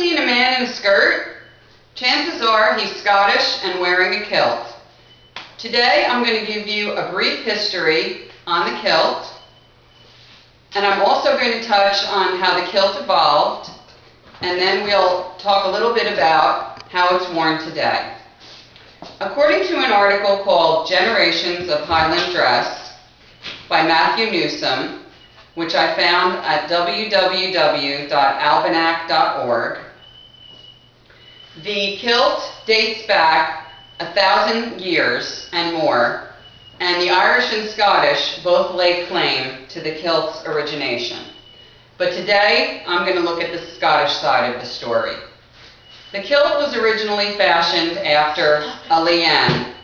seen a man in a skirt? Chances are he's Scottish and wearing a kilt. Today I'm going to give you a brief history on the kilt, and I'm also going to touch on how the kilt evolved, and then we'll talk a little bit about how it's worn today. According to an article called Generations of Highland Dress by Matthew Newsom, which I found at www.almanac.org, the kilt dates back 1,000 years and more, and the Irish and Scottish both lay claim to the kilt's origination. But today, I'm going to look at the Scottish side of the story. The kilt was originally fashioned after a lean,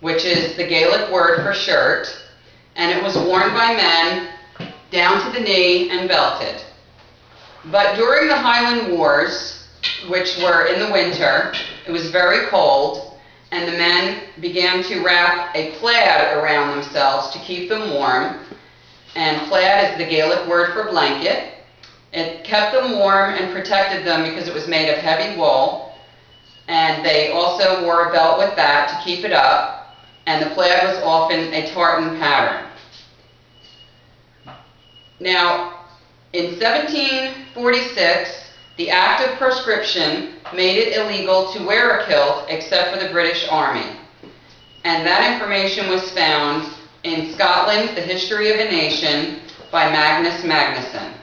which is the Gaelic word for shirt, and it was worn by men down to the knee and belted. But during the Highland Wars, which were in the winter, it was very cold, and the men began to wrap a plaid around themselves to keep them warm, and plaid is the Gaelic word for blanket. It kept them warm and protected them because it was made of heavy wool, and they also wore a belt with that to keep it up, and the plaid was often a tartan pattern. Now, in 1746, the Act of Proscription made it illegal to wear a kilt except for the British Army, and that information was found in Scotland, The History of a Nation by Magnus Magnusson.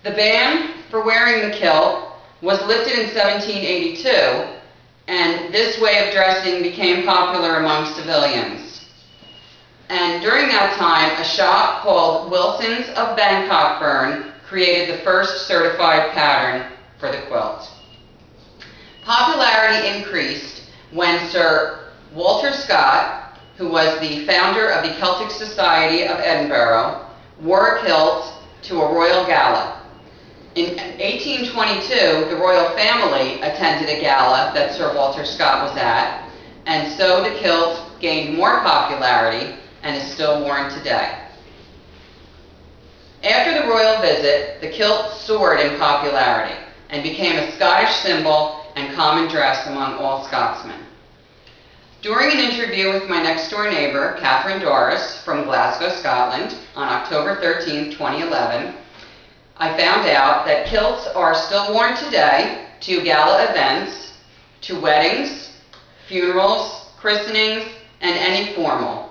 The ban for wearing the kilt was lifted in 1782, and this way of dressing became popular among civilians. And during that time, a shop called Wilson's of Bannockburn created the first certified pattern for the quilt. Popularity increased when Sir Walter Scott, who was the founder of the Celtic Society of Edinburgh, wore a kilt to a royal gala. In 1822, the royal family attended a gala that Sir Walter Scott was at, and so the kilt gained more popularity and is still worn today. After the royal visit, the kilt soared in popularity and became a Scottish symbol and common dress among all Scotsmen. During an interview with my next-door neighbor, Catherine Doris, from Glasgow, Scotland, on October 13, 2011, I found out that kilts are still worn today to gala events, to weddings, funerals, christenings, and any formal.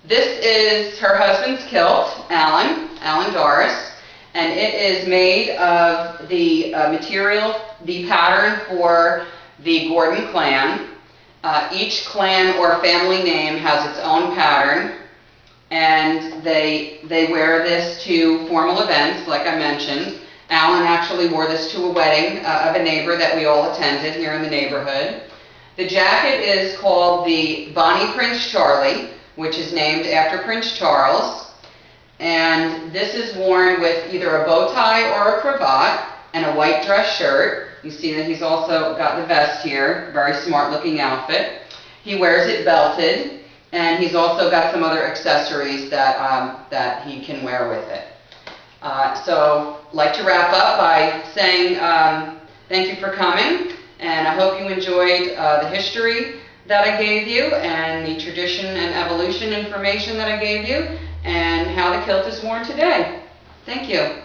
This is her husband's kilt, Alan Doris, and it is made of the material, the pattern for the Gordon clan. Each clan or family name has its own pattern, and they wear this to formal events, like I mentioned. Alan actually wore this to a wedding of a neighbor that we all attended here in the neighborhood. The jacket is called the Bonnie Prince Charlie, which is named after Prince Charles, and this is worn with either a bow tie or a cravat and a white dress shirt. You see that he's also got the vest here, very smart looking outfit. He wears it belted, and he's also got some other accessories that he can wear with it. So I'd like to wrap up by saying thank you for coming, and I hope you enjoyed the history that I gave you and the tradition and evolution information that I gave you and how the kilt is worn today. Thank you.